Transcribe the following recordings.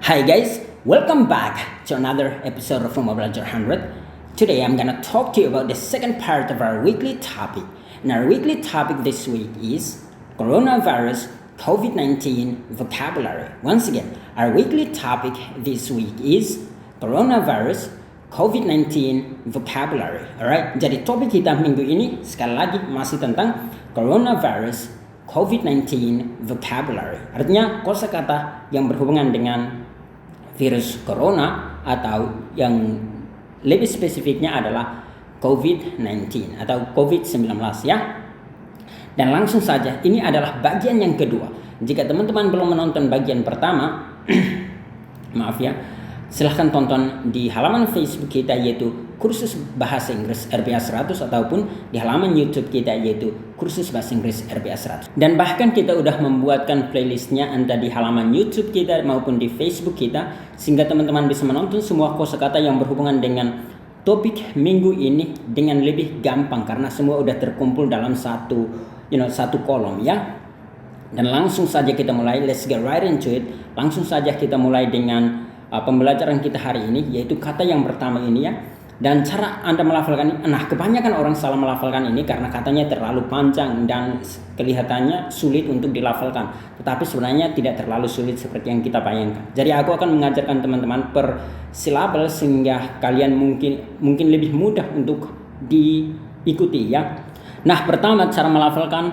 Hi guys, welcome back to another episode of Rumah Belajar 100. Today I'm gonna talk to you about the second part of our weekly topic. And our weekly topic this week is coronavirus COVID-19 vocabulary. Once again, our weekly topic this week is coronavirus COVID-19 vocabulary. Alright, jadi topik kita minggu ini sekali lagi masih tentang coronavirus COVID-19 vocabulary. Artinya kosakata yang berhubungan dengan virus corona atau yang lebih spesifiknya adalah COVID-19 atau COVID-19 ya. Dan langsung saja, ini adalah bagian yang kedua. Jika teman-teman belum menonton bagian pertama, maaf ya, silahkan tonton di halaman Facebook kita yaitu kursus bahasa Inggris RBA 100 ataupun di halaman YouTube kita yaitu kursus bahasa Inggris RBA 100. Dan bahkan kita udah membuatkan playlistnya entah di halaman YouTube kita maupun di Facebook kita sehingga teman-teman bisa menonton semua kosakata yang berhubungan dengan topik minggu ini dengan lebih gampang karena semua udah terkumpul dalam satu kolom ya. Dan langsung saja kita mulai, let's get right into it. Langsung saja kita mulai dengan pembelajaran kita hari ini yaitu kata yang pertama ini ya. Dan cara Anda melafalkan, nah kebanyakan orang salah melafalkan ini karena katanya terlalu panjang dan kelihatannya sulit untuk dilafalkan. Tetapi sebenarnya tidak terlalu sulit seperti yang kita bayangkan. Jadi aku akan mengajarkan teman-teman per silabel sehingga kalian mungkin lebih mudah untuk diikuti ya. Nah pertama cara melafalkan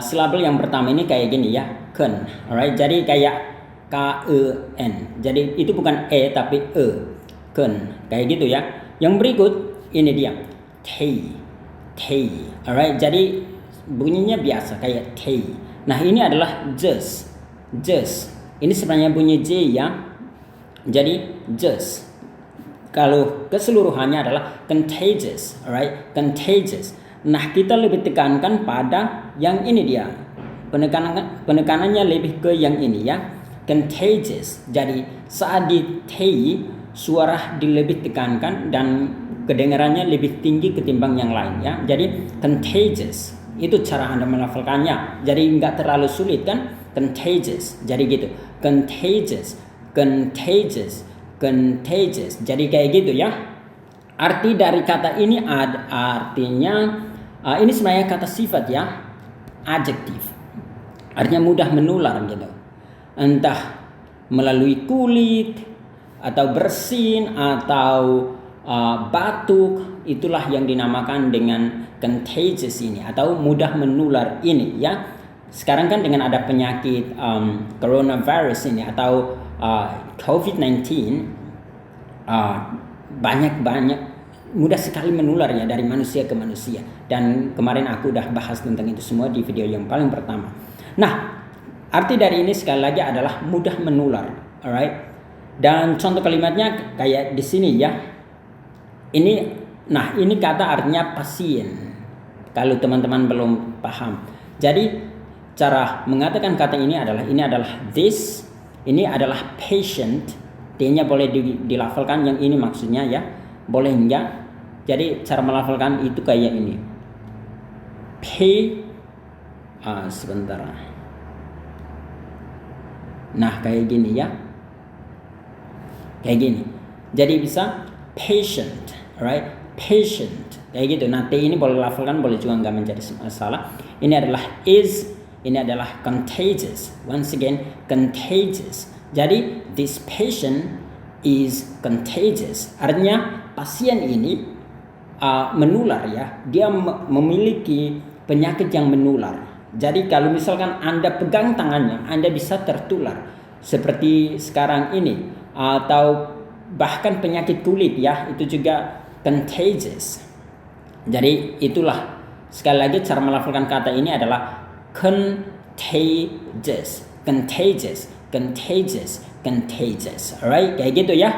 silabel yang pertama ini kayak gini ya, ken. Alright, jadi kayak K-E-N. Jadi itu bukan E tapi E. Ken. Kayak gitu ya. Yang berikut ini dia. Tei. Alright, jadi bunyinya biasa kayak tei. Nah, ini adalah just. Ini sebenarnya bunyi J ya. Jadi just. Kalau keseluruhannya adalah contagious, alright? Contagious. Nah, kita lebih tekankan pada yang ini dia. Penekanannya lebih ke yang ini ya. Contagious. Jadi saat di tei suara dilebih tekankan dan kedengarannya lebih tinggi ketimbang yang lain ya. Jadi contagious itu cara Anda melafalkannya. Jadi nggak terlalu sulit kan? Contagious. Jadi gitu. Contagious. Jadi kayak gitu ya. Arti dari kata ini artinya ini sebenarnya kata sifat ya. Adjektif. Artinya mudah menular gitu. Entah melalui kulit atau bersin atau batuk, itulah yang dinamakan dengan contagious ini atau mudah menular ini ya. Sekarang kan dengan ada penyakit coronavirus ini atau COVID-19 banyak mudah sekali menular ya dari manusia ke manusia. Dan kemarin aku udah bahas tentang itu semua di video yang paling pertama. Nah, arti dari ini sekali lagi adalah mudah menular, alright? Dan contoh kalimatnya kayak di sini ya. Ini kata artinya pasien. Kalau teman-teman belum paham. Jadi cara mengatakan kata ini adalah this, ini adalah patient. T-nya boleh dilafalkan yang ini maksudnya ya. Boleh enggak? Jadi cara melafalkan itu kayak ini. Sebentar. Nah, kayak gini ya. Kayak gini. Jadi bisa patient, alright? Patient. Kayak gitu. Nah, T ini boleh lafalkan, boleh juga enggak menjadi masalah. Ini adalah is, ini adalah contagious. Once again, contagious. Jadi this patient is contagious. Artinya pasien ini menular ya. Dia memiliki penyakit yang menular. Jadi kalau misalkan Anda pegang tangannya, Anda bisa tertular. Seperti sekarang ini. Atau bahkan penyakit kulit ya, itu juga contagious. Jadi itulah sekali lagi cara melafalkan kata ini adalah contagious. Alright, kayak gitu ya.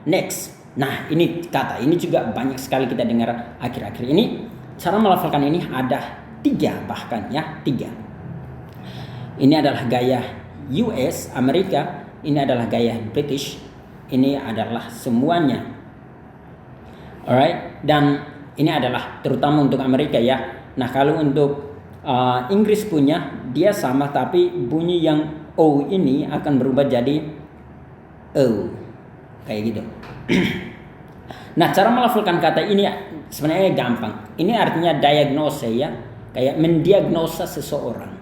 Next. Nah, ini kata ini juga banyak sekali kita dengar akhir-akhir ini. Cara melafalkan ini ada 3 bahkan ya, 3. Ini adalah gaya US, Amerika. Ini adalah gaya British. Ini adalah semuanya. Alright. Dan ini adalah terutama untuk Amerika ya. Nah kalau untuk Inggris punya dia sama tapi bunyi yang O ini akan berubah jadi kayak gitu. Nah, cara melafalkan kata ini sebenarnya gampang. Ini artinya diagnose ya, kayak mendiagnosa seseorang,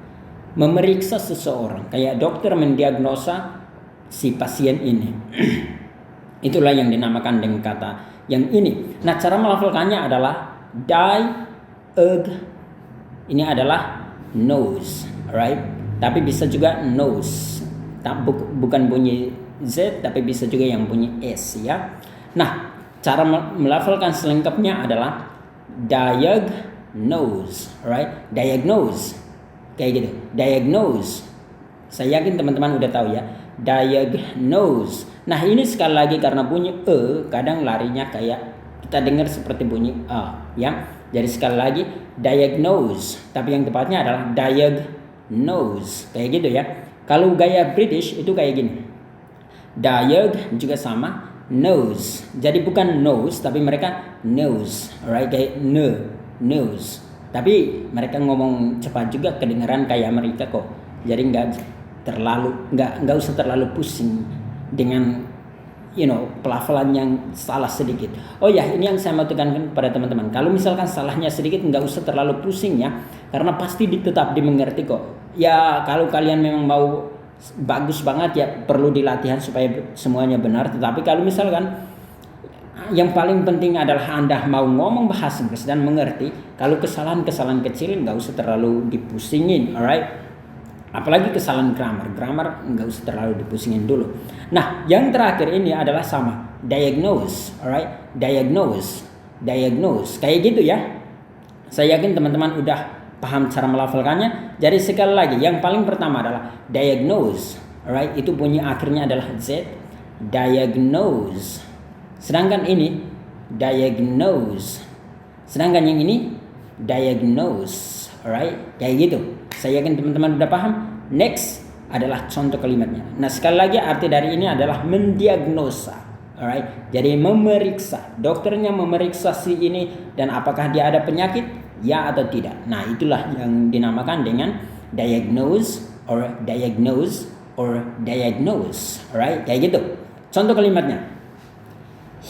memeriksa seseorang, kayak dokter mendiagnosa si pasien ini. Itulah yang dinamakan dengan kata yang ini. Nah, cara melafalkannya adalah ini adalah nose, right? Tapi bisa juga nose. Bukan bunyi Z, tapi bisa juga yang bunyi S ya. Nah, cara melafalkan selengkapnya adalah diagnose, right? Diagnose, kayak gitu. Diagnose. Saya yakin teman-teman udah tahu ya. Diagnose. Nah, ini sekali lagi karena bunyi kadang larinya kayak kita dengar seperti bunyi A ya. Jadi sekali lagi diagnose, tapi yang tepatnya adalah diagnose, kayak gitu ya. Kalau gaya British itu kayak gini. Diag juga sama, nose. Jadi bukan nose tapi mereka nose, alright, kayak nose. Tapi mereka ngomong cepat juga kedengaran kayak Amerika kok. Jadi nggak usah terlalu pusing dengan pelafalan yang salah sedikit. Oh ya, ini yang saya mau tekankan kepada teman-teman. Kalau misalkan salahnya sedikit, nggak usah terlalu pusing ya, karena pasti tetap dimengerti kok. Ya kalau kalian memang mau bagus banget ya perlu dilatihan supaya semuanya benar. Tetapi kalau misalkan yang paling penting adalah Anda mau ngomong bahasa Inggris dan mengerti, kalau kesalahan-kesalahan kecil nggak usah terlalu dipusingin, alright? Apalagi kesalahan grammar nggak usah terlalu dipusingin dulu. Nah, yang terakhir ini adalah sama, diagnose, alright? Diagnose, kayak gitu ya. Saya yakin teman-teman udah paham cara melafalkannya. Jadi sekali lagi, yang paling pertama adalah diagnose, alright? Itu bunyi akhirnya adalah Z, diagnose. Sedangkan ini diagnose. Sedangkan yang ini diagnose, alright? Kayak gitu. Saya yakin teman-teman udah paham. Next adalah contoh kalimatnya. Nah, sekali lagi arti dari ini adalah mendiagnosa. Alright. Jadi memeriksa. Dokternya memeriksa si ini dan apakah dia ada penyakit? Ya atau tidak. Nah, itulah yang dinamakan dengan diagnose. Alright. Kayak gitu. Contoh kalimatnya.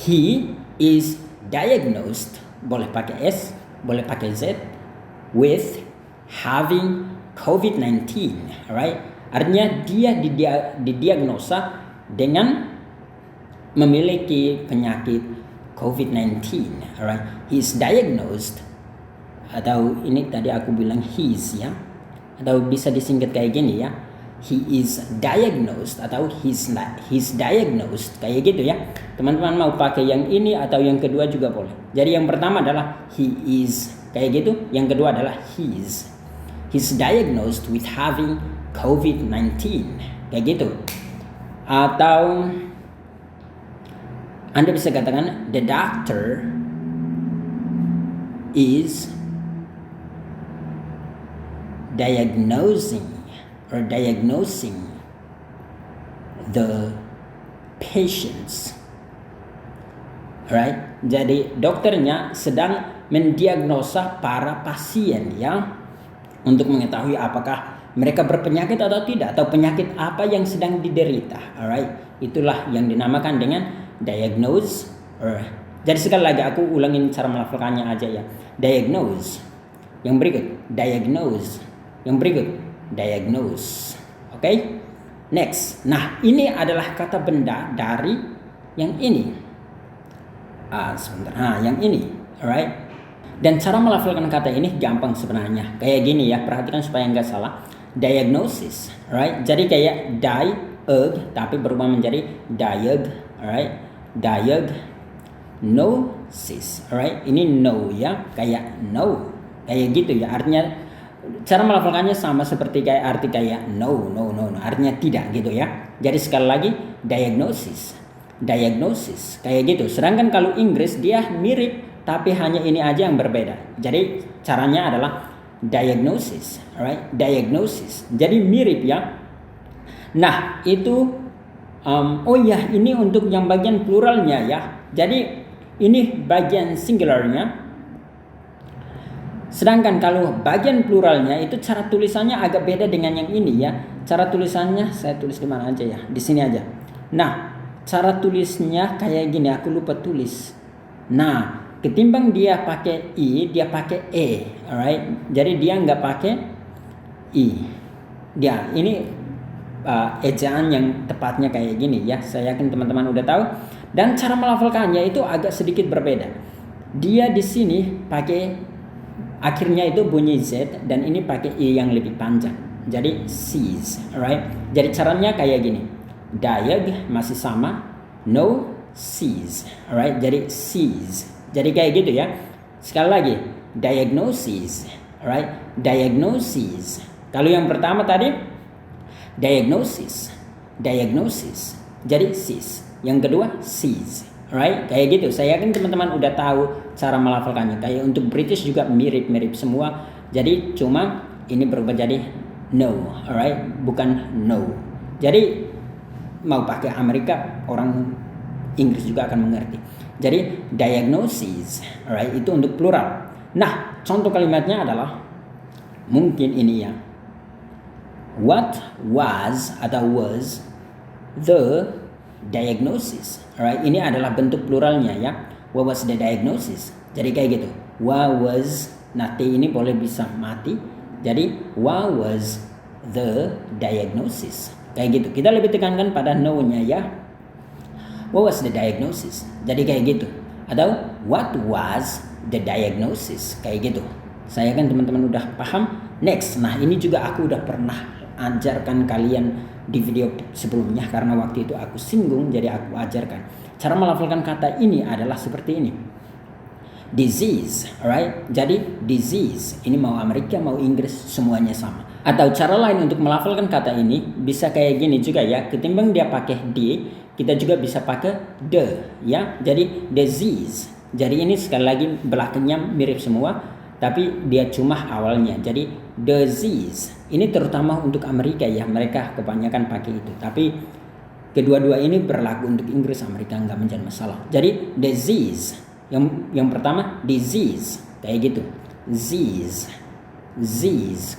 He is diagnosed, boleh pakai S, boleh pakai Z, with having COVID-19, alright? Artinya dia didiagnosa dengan memiliki penyakit COVID-19, alright? He is diagnosed, atau ini tadi aku bilang his ya, atau bisa disingkat kayak gini ya. He is diagnosed atau he's diagnosed, kayak gitu ya. Teman-teman mau pakai yang ini atau yang kedua juga boleh. Jadi yang pertama adalah he is, kayak gitu. Yang kedua adalah he's diagnosed with having COVID-19, kayak gitu. Atau Anda bisa katakan the doctor is diagnosing the patients, right? Jadi dokternya sedang mendiagnosa para pasien ya, untuk mengetahui apakah mereka berpenyakit atau tidak, atau penyakit apa yang sedang diderita, alright? Itulah yang dinamakan dengan diagnose. Jadi sekali lagi aku ulangin cara melafalkannya aja ya. Diagnose. Yang berikut diagnose. Yang berikut diagnose. Oke? Next. Nah, ini adalah kata benda dari yang ini. Yang ini, alright? Dan cara melafalkan kata ini gampang sebenarnya. Kayak gini ya, perhatikan supaya nggak salah. Diagnosis, right? Jadi kayak tapi berubah menjadi alright? Diagnosis, alright? Ini no ya, kayak no, kayak gitu ya. Artinya cara melafalkannya sama seperti kayak arti kayak no, artinya tidak gitu ya. Jadi sekali lagi diagnosis, kayak gitu. Sedangkan kalau Inggris dia mirip, tapi hanya ini aja yang berbeda. Jadi caranya adalah diagnosis, alright? Diagnosis. Jadi mirip ya. Nah, itu ini untuk yang bagian pluralnya ya. Jadi ini bagian singularnya. Sedangkan kalau bagian pluralnya itu cara tulisannya agak beda dengan yang ini ya. Cara tulisannya saya tulis di mana aja ya? Di sini aja. Nah, cara tulisnya kayak gini, aku lupa tulis. Nah, ketimbang dia pakai I, dia pakai E, alright? Jadi dia nggak pakai I. Dia ini ejaan yang tepatnya kayak gini ya. Saya yakin teman-teman udah tahu. Dan cara melafalkannya itu agak sedikit berbeda. Dia di sini pakai akhirnya itu bunyi Z dan ini pakai I yang lebih panjang. Jadi sees, alright? Jadi caranya kayak gini. Diag masih sama, no sees, alright? Jadi sees. Jadi kayak gitu ya. Sekali lagi, diagnosis, alright? Diagnosis. Kalau yang pertama tadi diagnosis. Jadi sees. Yang kedua sees, alright? Kayak gitu. Saya yakin teman-teman udah tahu cara melafalkannya. Kayak untuk British juga mirip-mirip semua. Jadi cuma ini berubah jadi no, alright? Bukan no. Jadi mau pakai Amerika, orang Inggris juga akan mengerti. Jadi diagnosis, alright, itu untuk plural. Nah, contoh kalimatnya adalah mungkin ini ya. What was atau was the diagnosis, alright? Ini adalah bentuk pluralnya ya. What was the diagnosis? Jadi kayak gitu. What was, nanti ini boleh bisa mati. Jadi what was the diagnosis? Kayak gitu. Kita lebih tekankan pada no-nya ya. What was the diagnosis? Jadi kayak gitu. Atau what was the diagnosis? Kayak gitu. Saya kan teman-teman udah paham. Next. Nah, ini juga aku udah pernah ajarkan kalian di video sebelumnya karena waktu itu aku singgung, jadi aku ajarkan. Cara melafalkan kata ini adalah seperti ini. Disease, alright? Jadi disease, ini mau Amerika mau Inggris semuanya sama. Atau cara lain untuk melafalkan kata ini bisa kayak gini juga ya. Ketimbang dia pakai D, kita juga bisa pakai the, ya. Jadi disease. Jadi ini sekali lagi belakangnya mirip semua, tapi dia cuma awalnya. Jadi disease. Ini terutama untuk Amerika ya, mereka kebanyakan pakai itu. Tapi kedua-dua ini berlaku untuk Inggris, Amerika nggak menjadi masalah. Jadi disease. Yang pertama disease kayak gitu. Disease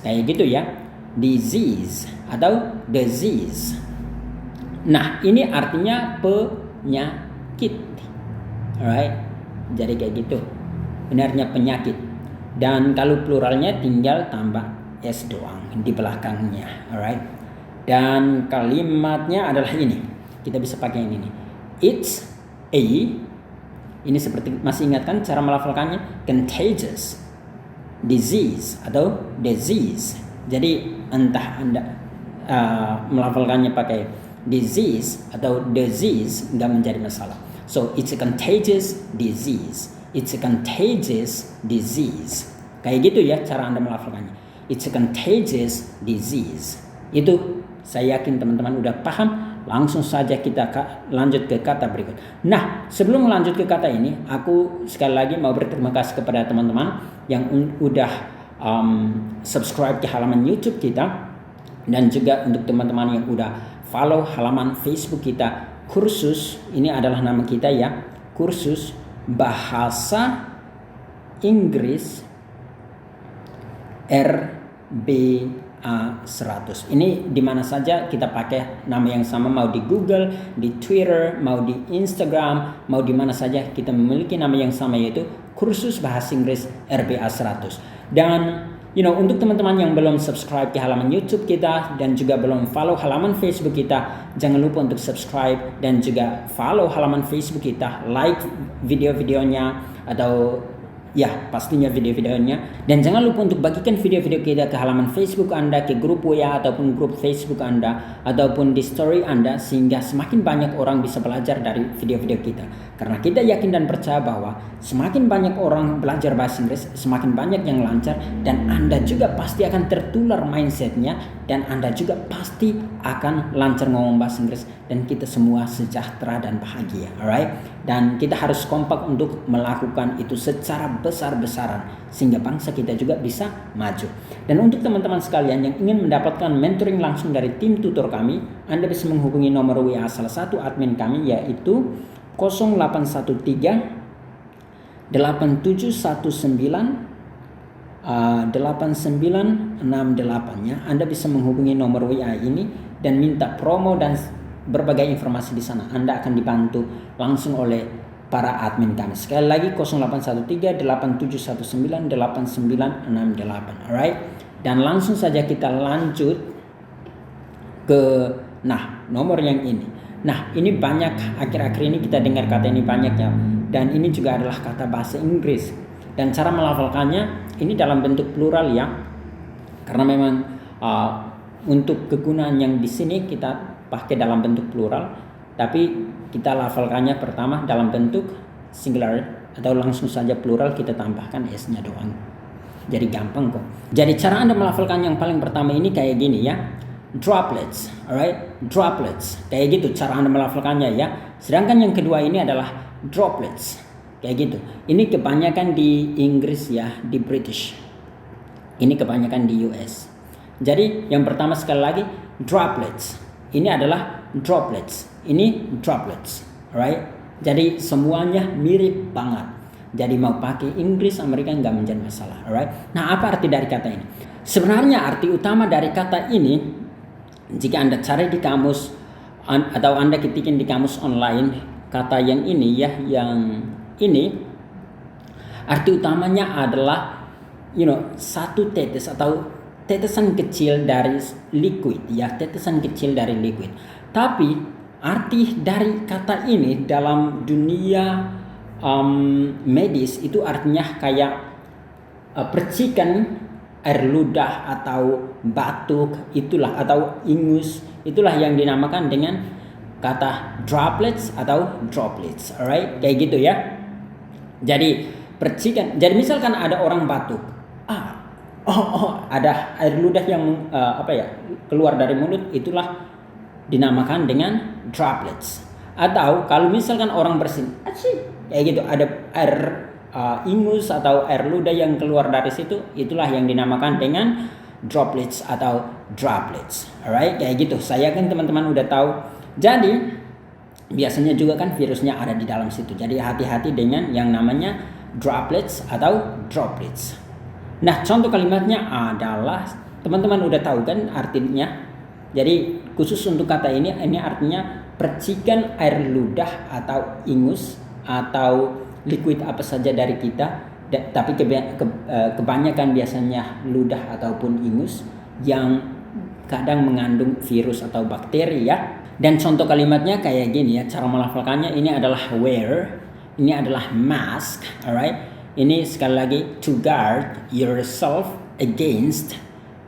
kayak gitu ya. Disease atau disease. Nah, ini artinya penyakit. Alright. Jadi kayak gitu. Benarnya penyakit. Dan kalau pluralnya tinggal tambah S doang di belakangnya, alright? Dan kalimatnya adalah ini. Kita bisa pakai ini nih. It's a, ini seperti masih ingatkan cara melafalkannya, contagious disease atau disease. Jadi entah Anda melafalkannya pakai disease atau disease nggak menjadi masalah. So it's a contagious disease. It's a contagious disease. Kayak gitu ya cara Anda melafalkannya. It's a contagious disease. Itu saya yakin teman-teman udah paham. Langsung saja kita lanjut ke kata berikut. Nah, sebelum lanjut ke kata ini, aku sekali lagi mau berterima kasih kepada teman-teman yang udah subscribe ke halaman YouTube kita. Dan juga untuk teman-teman yang udah follow halaman Facebook kita. Kursus, ini adalah nama kita ya. Kursus Bahasa Inggris RBA 100. Ini di mana saja kita pakai nama yang sama, mau di Google, di Twitter, mau di Instagram, mau di mana saja kita memiliki nama yang sama, yaitu Kursus Bahasa Inggris RBA 100. Dan untuk teman-teman yang belum subscribe ke halaman YouTube kita dan juga belum follow halaman Facebook kita, jangan lupa untuk subscribe dan juga follow halaman Facebook kita, like video-videonya atau ya pastinya video-videonya, dan jangan lupa untuk bagikan video-video kita ke halaman Facebook Anda, ke grup WA ataupun grup Facebook Anda ataupun di story Anda, sehingga semakin banyak orang bisa belajar dari video-video kita. Karena kita yakin dan percaya bahwa semakin banyak orang belajar bahasa Inggris, semakin banyak yang lancar, dan Anda juga pasti akan tertular mindsetnya, dan Anda juga pasti akan lancar ngomong bahasa Inggris, dan kita semua sejahtera dan bahagia, alright? Dan kita harus kompak untuk melakukan itu secara besar-besaran sehingga bangsa kita juga bisa maju. Dan untuk teman-teman sekalian yang ingin mendapatkan mentoring langsung dari tim tutor kami, Anda bisa menghubungi nomor WA salah satu admin kami, yaitu 0813 8719 8968 ya. Anda bisa menghubungi nomor WA ini dan minta promo dan berbagai informasi di sana. Anda akan dibantu langsung oleh para admin kami. Sekali lagi 0813-8719-8968. Alright? Dan langsung saja kita lanjut ke nomor yang ini. Nah, ini banyak akhir-akhir ini kita dengar kata ini banyak ya. Dan ini juga adalah kata bahasa Inggris. Dan cara melafalkannya ini dalam bentuk plural ya. Karena memang untuk kegunaan yang di sini kita pakai dalam bentuk plural, tapi kita lafalkannya pertama dalam bentuk singular atau langsung saja plural, kita tambahkan s-nya doang. Jadi gampang kok. Jadi cara Anda melafalkan yang paling pertama ini kayak gini ya. Droplets, alright? Droplets. Kayak gitu cara Anda melafalkannya ya. Sedangkan yang kedua ini adalah droplets. Kayak gitu. Ini kebanyakan di Inggris ya, di British. Ini kebanyakan di US. Jadi yang pertama sekali lagi droplets. Ini adalah droplets. Ini droplets. Alright? Jadi semuanya mirip banget. Jadi mau pakai Inggris, Amerika nggak menjadi masalah. Alright? Nah, apa arti dari kata ini? Sebenarnya arti utama dari kata ini, jika Anda cari di kamus atau Anda ketikin di kamus online, kata yang ini ya, yang ini arti utamanya adalah satu tetes atau tetesan kecil dari liquid ya, tetesan kecil dari liquid. Tapi arti dari kata ini dalam dunia medis itu artinya kayak percikan air ludah atau batuk, itulah, atau ingus, itulah yang dinamakan dengan kata droplets atau droplets. Alright, kayak gitu ya. Jadi percikan. Jadi misalkan ada orang batuk, ada air ludah yang keluar dari mulut, itulah dinamakan dengan droplets. Atau kalau misalkan orang bersin, kayak gitu, ada air ingus atau air ludah yang keluar dari situ, itulah yang dinamakan dengan droplets atau droplets. Alright, kayak gitu. Saya yakin teman-teman udah tahu. Jadi biasanya juga kan virusnya ada di dalam situ. Jadi hati-hati dengan yang namanya droplets atau droplets. Nah, contoh kalimatnya adalah teman-teman udah tahu kan artinya. Jadi khusus untuk kata ini artinya percikan air ludah atau ingus atau liquid apa saja dari kita, tapi kebanyakan biasanya ludah ataupun ingus yang kadang mengandung virus atau bakteri ya. Dan contoh kalimatnya kayak gini ya, cara melafalkannya ini adalah wear, ini adalah mask, alright. Ini sekali lagi to guard yourself against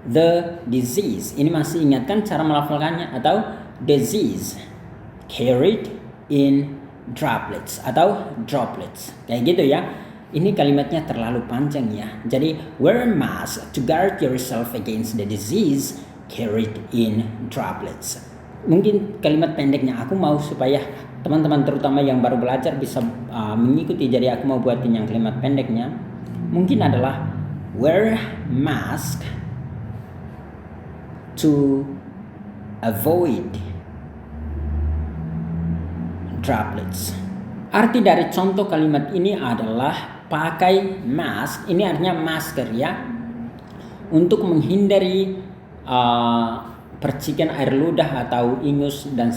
the disease. Ini masih ingatkan cara melafalkannya, atau disease carried in droplets atau droplets. Kayak gitu ya. Ini kalimatnya terlalu panjang ya. Jadi wear a mask to guard yourself against the disease carried in droplets. Mungkin kalimat pendeknya aku mau supaya teman-teman terutama yang baru belajar bisa mengikuti. Jadi aku mau buatin yang kalimat pendeknya. Mungkin adalah wear mask to avoid droplets. Arti dari contoh kalimat ini adalah pakai mask. Ini artinya masker ya, untuk menghindari percikan air ludah atau ingus dan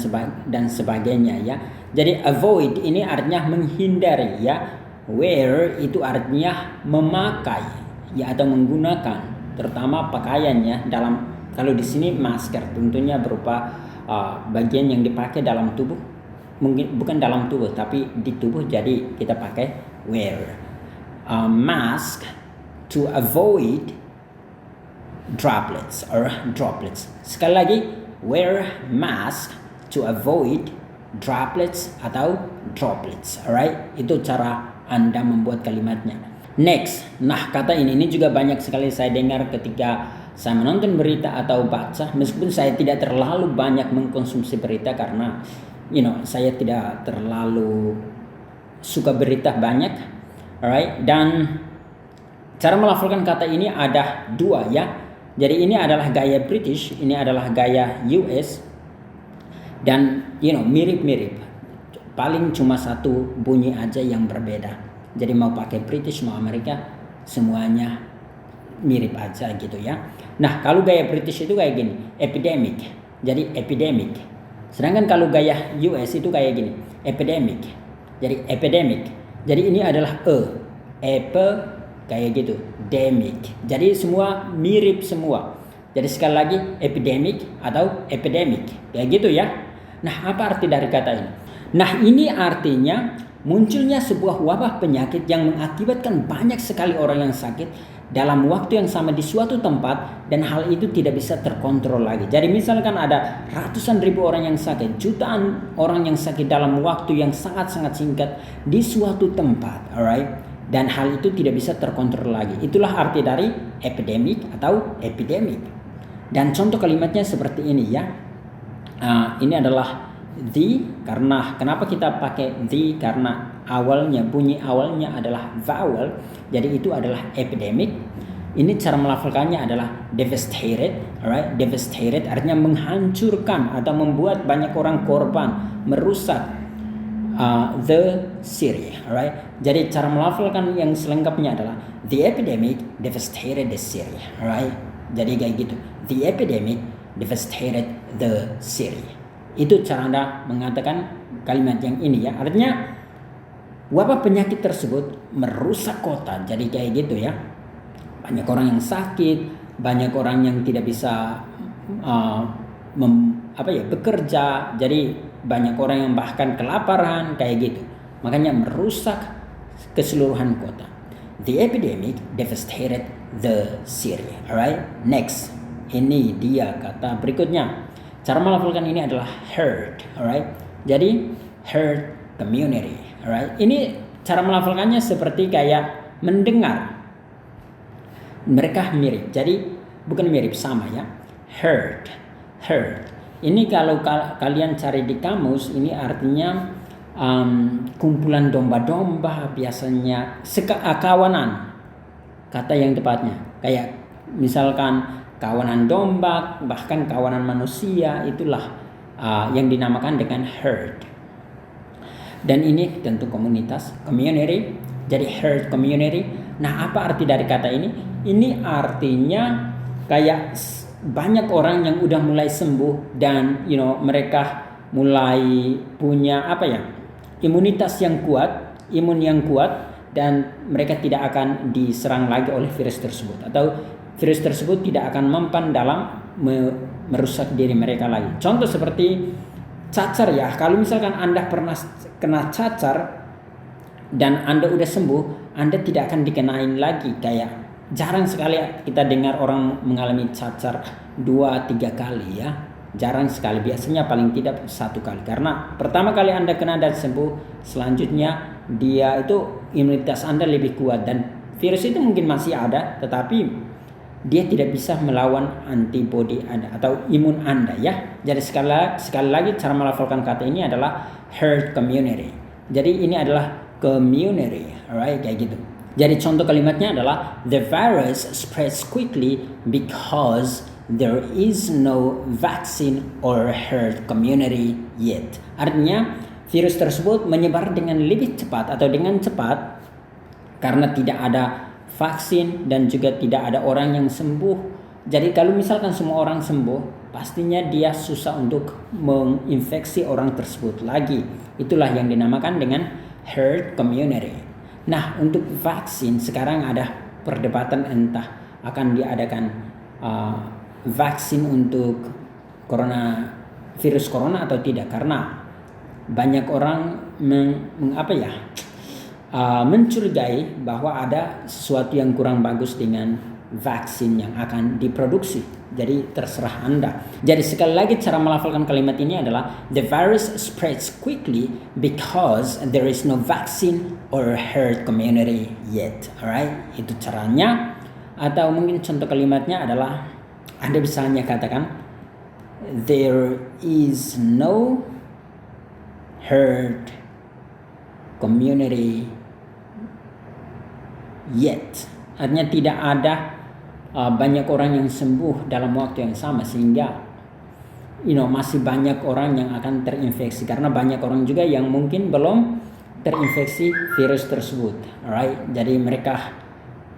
sebagainya ya. Jadi avoid ini artinya menghindari ya. Wear itu artinya memakai ya, atau menggunakan, terutama pakaiannya dalam, kalau di sini masker tentunya berupa bagian yang dipakai dalam tubuh, mungkin bukan dalam tubuh tapi di tubuh, jadi kita pakai wear. Mask to avoid droplets or droplets. Sekali lagi, wear mask to avoid droplets atau droplets. Alright, itu cara Anda membuat kalimatnya. Next, nah kata ini juga banyak sekali saya dengar ketika saya menonton berita atau baca, meskipun saya tidak terlalu banyak mengkonsumsi berita karena saya tidak terlalu suka berita banyak. Alright, dan cara melafalkan kata ini ada dua ya. Jadi ini adalah gaya British, ini adalah gaya US, dan mirip-mirip. Paling cuma satu bunyi aja yang berbeda. Jadi mau pakai British mau Amerika, semuanya mirip aja gitu ya. Nah, kalau gaya British itu kayak gini, epidemic. Jadi epidemic. Sedangkan kalau gaya US itu kayak gini, epidemic. Jadi epidemic. Jadi ini adalah kayak gitu, demic. Jadi semua mirip semua. Jadi sekali lagi epidemic atau epidemic. Kayak gitu ya. Nah, apa arti dari kata ini? Nah, ini artinya munculnya sebuah wabah penyakit yang mengakibatkan banyak sekali orang yang sakit dalam waktu yang sama di suatu tempat, dan hal itu tidak bisa terkontrol lagi. Jadi misalkan ada ratusan ribu orang yang sakit, jutaan orang yang sakit dalam waktu yang sangat-sangat singkat di suatu tempat, alright? Dan hal itu tidak bisa terkontrol lagi. Itulah arti dari epidemic atau epidemic. Dan contoh kalimatnya seperti ini ya. Ini adalah the, karena kenapa kita pakai the? Karena bunyi awalnya adalah vowel, jadi itu adalah epidemic. Ini cara melafalkannya adalah devastated, alright? Devastated artinya menghancurkan atau membuat banyak orang korban, merusak the city, alright? Jadi cara melafalkan yang selengkapnya adalah the epidemic devastated the city, alright? Jadi kayak gitu, the epidemic devastated the city. Itu cara Anda mengatakan kalimat yang ini ya. Artinya wabah penyakit tersebut merusak kota. Jadi kayak gitu ya. Banyak orang yang sakit, banyak orang yang tidak bisa bekerja. Jadi banyak orang yang bahkan kelaparan kayak gitu. Makanya merusak keseluruhan kota. The epidemic devastated the city. Alright, next. Ini dia kata berikutnya. Cara melafalkan ini adalah herd, alright? Jadi herd community, alright? Ini cara melafalkannya seperti kayak mendengar. Mereka mirip. Jadi bukan mirip, sama ya. Herd. Ini kalau kalian cari di kamus, ini artinya kumpulan domba-domba, biasanya kawanan. Kata yang tepatnya. Kayak misalkan kawanan domba, bahkan kawanan manusia, itulah yang dinamakan dengan herd. Dan ini tentu komunitas, community. Jadi herd community. Nah, apa arti dari kata ini? Ini artinya kayak banyak orang yang udah mulai sembuh dan mereka mulai punya imunitas yang kuat, imun yang kuat, dan mereka tidak akan diserang lagi oleh virus tersebut, atau virus tersebut tidak akan mempan dalam merusak diri mereka lagi. Contoh seperti cacar ya. Kalau misalkan Anda pernah kena cacar dan Anda udah sembuh, Anda tidak akan dikenain lagi. Kayak jarang sekali kita dengar orang mengalami cacar 2-3 kali ya. Jarang sekali, biasanya paling tidak 1 kali. Karena pertama kali Anda kena dan sembuh, selanjutnya dia itu imunitas Anda lebih kuat, dan virus itu mungkin masih ada, tetapi dia tidak bisa melawan antibodi Anda atau imun Anda ya. Jadi sekali lagi cara melafalkan kata ini adalah herd community. Jadi ini adalah community, alright, kayak gitu. Jadi contoh kalimatnya adalah the virus spreads quickly because there is no vaccine or herd community yet. Artinya virus tersebut menyebar dengan lebih cepat atau dengan cepat karena tidak ada vaksin dan juga tidak ada orang yang sembuh. Jadi kalau misalkan semua orang sembuh, pastinya dia susah untuk menginfeksi orang tersebut lagi. Itulah yang dinamakan dengan herd community. Nah, untuk vaksin sekarang ada perdebatan entah akan diadakan vaksin untuk virus corona atau tidak, karena banyak orang mencurigai bahwa ada sesuatu yang kurang bagus dengan vaksin yang akan diproduksi. Jadi terserah Anda. Jadi sekali lagi cara melafalkan kalimat ini adalah the virus spreads quickly because there is no vaccine or herd community yet. Alright, itu caranya. Atau mungkin contoh kalimatnya adalah Anda bisa hanya katakan there is no herd community yet. Artinya tidak ada banyak orang yang sembuh dalam waktu yang sama, sehingga masih banyak orang yang akan terinfeksi, karena banyak orang juga yang mungkin belum terinfeksi virus tersebut. Alright, jadi mereka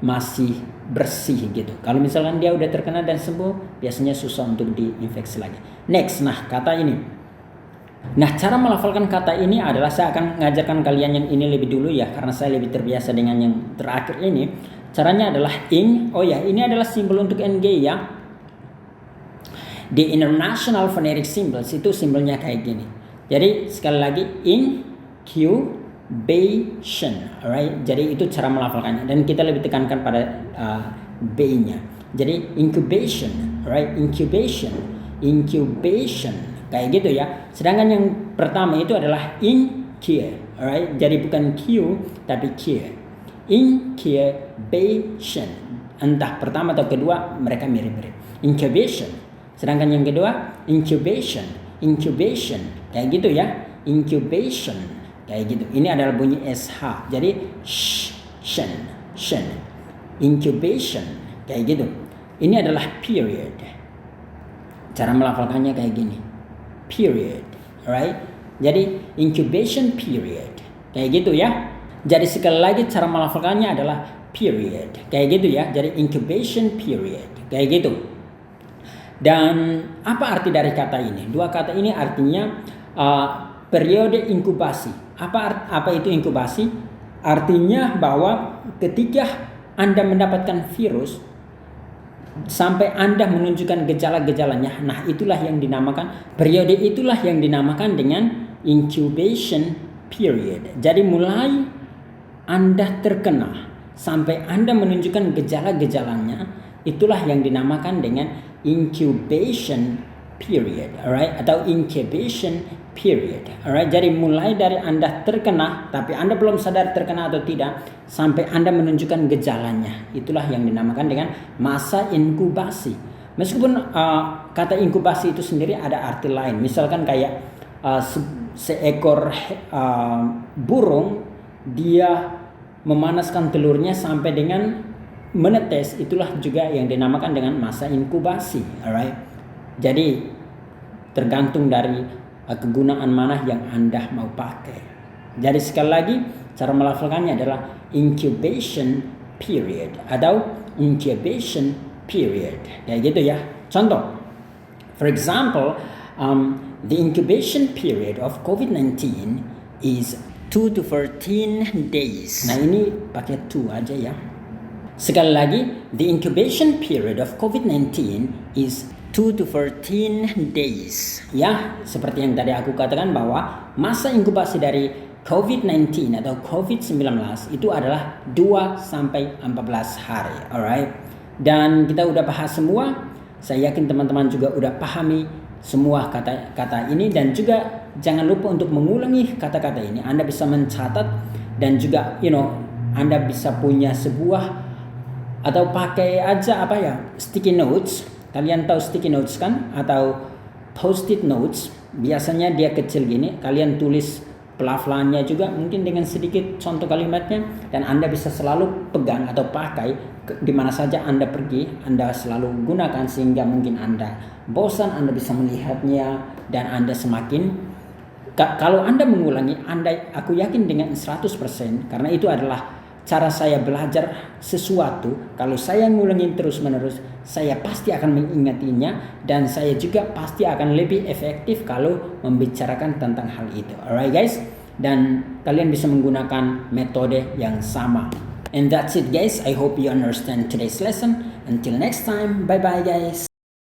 masih bersih gitu. Kalau misalkan dia udah terkena dan sembuh, biasanya susah untuk diinfeksi lagi. Next, nah kata ini Nah, cara melafalkan kata ini adalah saya akan mengajarkan kalian yang ini lebih dulu ya, karena saya lebih terbiasa dengan yang terakhir ini. Caranya adalah ing. Oh ya, ini adalah simbol untuk ng ya. Di International Phonetic Symbols itu simbolnya kayak gini. Jadi sekali lagi incubation, alright. Jadi itu cara melafalkannya dan kita lebih tekankan pada b-nya. Jadi incubation, right? Incubation kayak gitu ya. Sedangkan yang pertama itu adalah incubation, alright. Jadi bukan q tapi q. Incubation. Entah pertama atau kedua mereka mirip-mirip. Incubation. Sedangkan yang kedua incubation kayak gitu ya. Incubation kayak gitu. Ini adalah bunyi sh. Jadi shen. Incubation kayak gitu. Ini adalah period. Cara melafalkannya kayak gini. Period, alright? Jadi incubation period kayak gitu ya. Jadi sekali lagi cara melafalkannya adalah period kayak gitu ya. Jadi incubation period kayak gitu. Dan apa arti dari kata ini? Dua kata ini artinya periode inkubasi. Apa itu inkubasi? Artinya bahwa ketika Anda mendapatkan virus sampai Anda menunjukkan gejala-gejalanya, nah itulah yang dinamakan periode, itulah yang dinamakan dengan incubation period. Jadi mulai Anda terkena sampai Anda menunjukkan gejala-gejalanya, itulah yang dinamakan dengan incubation period, alright, atau incubation period, alright. Jadi mulai dari Anda terkena tapi Anda belum sadar terkena atau tidak sampai Anda menunjukkan gejalanya, itulah yang dinamakan dengan masa inkubasi. Meskipun kata inkubasi itu sendiri ada arti lain, misalkan kayak seekor burung dia memanaskan telurnya sampai dengan menetes, itulah juga yang dinamakan dengan masa inkubasi, alright. Jadi tergantung dari kegunaan mana yang Anda mau pakai. Jadi sekali lagi cara melafalkannya adalah incubation period atau incubation period kayak gitu ya. Contoh, for example, the incubation period of COVID-19 is 2 to 14 days. Nah ini pakai 2 aja ya. Sekali lagi, the incubation period of COVID-19 is 2 to 14 days. Ya, seperti yang tadi aku katakan bahwa masa inkubasi dari COVID-19 atau COVID-19 itu adalah 2 sampai 14 hari. Alright. Dan kita udah bahas semua. Saya yakin teman-teman juga udah pahami semua kata-kata ini, dan juga jangan lupa untuk mengulangi kata-kata ini. Anda bisa mencatat dan juga Anda bisa punya sebuah atau pakai aja sticky notes. Kalian tahu sticky notes kan, atau post-it notes. Biasanya dia kecil gini, kalian tulis pelafalannya juga mungkin dengan sedikit contoh kalimatnya, dan Anda bisa selalu pegang atau pakai di mana saja Anda pergi. Anda selalu gunakan sehingga mungkin Anda bosan, Anda bisa melihatnya, dan Anda semakin kalau Anda mengulangi, aku yakin dengan 100%, karena itu adalah cara saya belajar sesuatu. Kalau saya ngulangin terus-menerus, saya pasti akan mengingatinya, dan saya juga pasti akan lebih efektif kalau membicarakan tentang hal itu. Alright guys, dan kalian bisa menggunakan metode yang sama. And that's it guys, I hope you understand today's lesson. Until next time, bye bye guys.